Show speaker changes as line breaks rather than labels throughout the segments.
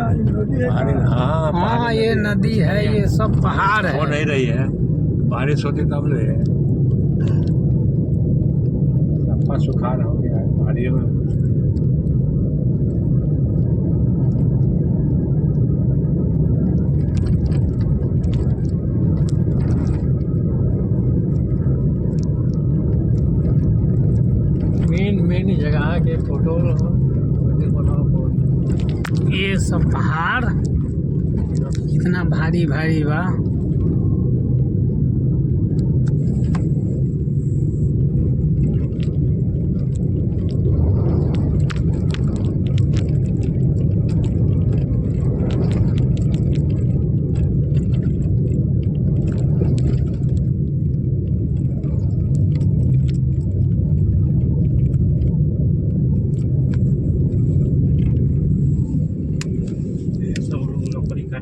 हाँ
हाँ ये नदी है, ये सब पहाड़
हो
है।
नहीं रही है, बारिश होती तब ले सफा सुखार हो गया है पहाड़ियों में। मेन जगह के फोटो
ये सब पहाड़ कितना भारी भारी बा।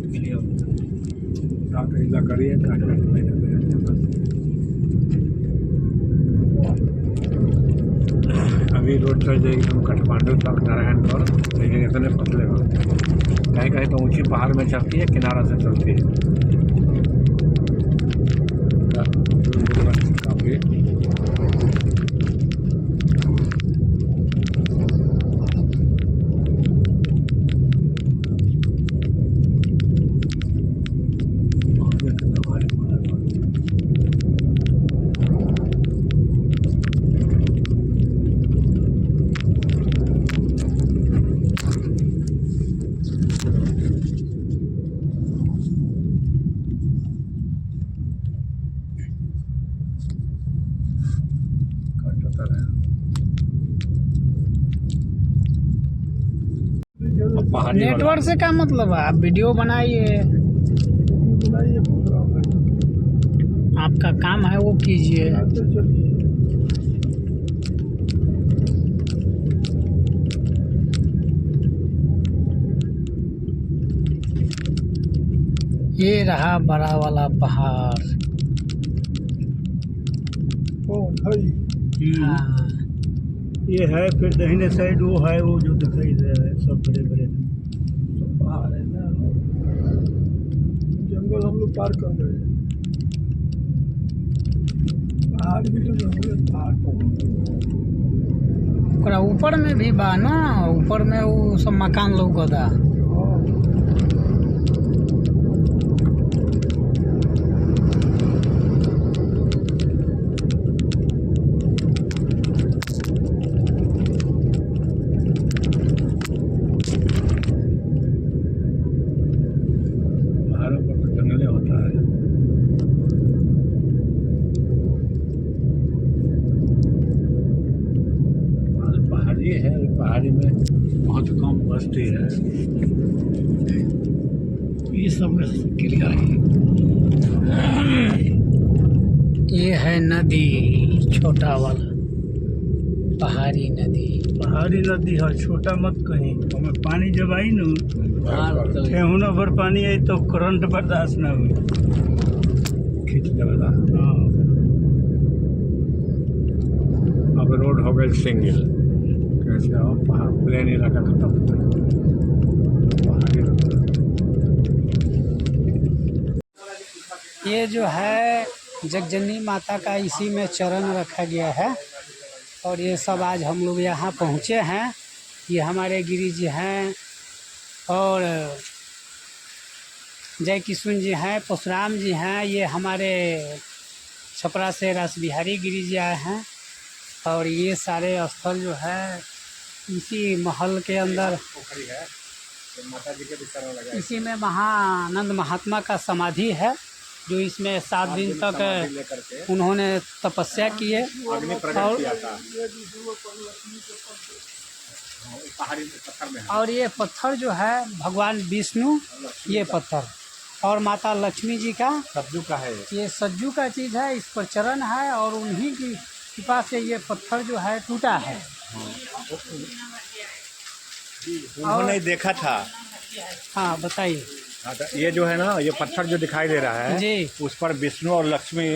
के लिए करिए अभी रोड चल जाएगी तुम काठमांडू तक नारायणपुर, लेकिन इतने फसले हो कहीं कहीं तो ऊंची पहाड़ में चलती है, किनारा से चलती है काफी।
नेटवर्क से क्या मतलब है, आप वीडियो बनाइए, आपका काम है वो कीजिए। ये रहा बड़ा वाला पहाड़। हाँ
ये है, फिर दाहिने साइड वो है, वो जो दिखाई दे रहा है सब बड़े बड़े सब पहाड़ है ना। जंगल हम लोग पार कर रहे हैं, पहाड़ भी तो जंगल पहाड़
ओकरा ऊपर में भी बा ना, ऊपर में वो सब मकान लौकता।
पहाड़ी है, पहाड़ी में बहुत कम बस्ती है, ये सब क्लियर है।
ये है नदी, छोटा वाला पहाड़ी नदी।
पहाड़ी नदी है, छोटा मत कहीं। हमें पानी जब आई न केहूना भर पानी आई तो करंट बर्दाश्त ना हुई,
खींच देगा। अब रोड हो गई सिंगल, कैसे हो पहाड़ प्लेन इलाका खत्म होता है,
ये जो है जगजननी माता का इसी में चरण रखा गया है। और ये सब आज हम लोग यहाँ पहुँचे हैं। ये हमारे गिरी जी हैं और जय किशुन जी हैं, परशुराम जी हैं। ये हमारे छपरा से रास बिहारी गिरी जी आए हैं। और ये सारे स्थल जो है इसी महल के अंदर
पोखरी है, तो माता जी के भी चरण लगा,
इसी में महानंद महात्मा का समाधि है, जो इसमें 7 दिन तक उन्होंने तपस्या की है।
अग्नि प्रकट किया था। पहाड़ी पत्थर में है।
और ये पत्थर जो है भगवान विष्णु, ये पत्थर और माता लक्ष्मी जी का
सज्जू का है,
ये सज्जू का चीज़ है, इस पर चरण है और उन्हीं की कृपा से ये पत्थर जो है टूटा है।
उन्होंने देखा था।
हाँ बताइए।
हाँ, तो ये जो है ना, ये पत्थर जो दिखाई दे रहा है
जी,
उस पर विष्णु और लक्ष्मी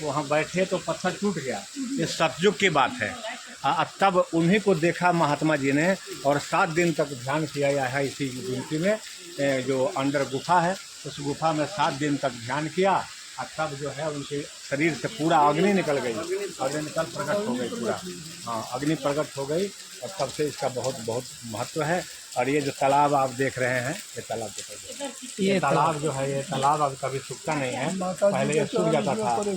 वहाँ बैठे तो पत्थर टूट गया। ये सतयुग की बात है, तब उन्हीं को देखा महात्मा जी ने और 7 दिन तक ध्यान किया है इसी गुमती में, जो अंदर गुफा है उस गुफा में 7 दिन तक ध्यान किया और तब जो है उनके शरीर से पूरा अग्नि निकल गई, अग्नि निकल प्रकट हो गई पूरा, हाँ अग्नि प्रकट हो गई और तब से इसका बहुत बहुत महत्व है। और ये जो तालाब आप देख रहे हैं, ये तालाब देखिए, ये तालाब जो है, ये तालाब अब कभी सूखता नहीं है, पहले ये सूख जाता था। तो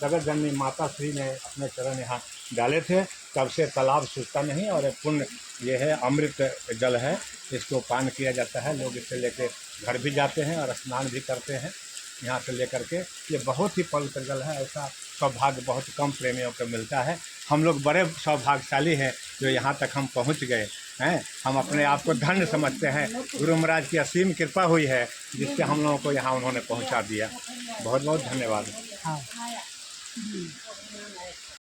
जगत जननी माता श्री ने अपने चरण यहाँ डाले थे, तब से तालाब सूखता नहीं और पुण्य ये है, अमृत जल है, इसको पान किया जाता है। लोग इसे लेके घर भी जाते हैं और स्नान भी करते हैं यहाँ से लेकर के। ये बहुत ही पवित्र जल है, ऐसा सौभाग्य बहुत कम प्रेमियों को मिलता है। हम लोग बड़े सौभाग्यशाली हैं जो यहाँ तक हम पहुँच गए हैं। हम अपने आप को धन्य समझते हैं, गुरु महाराज की असीम कृपा हुई है जिससे हम लोगों को यहाँ उन्होंने पहुँचा दिया। बहुत बहुत धन्यवाद।
हाँ।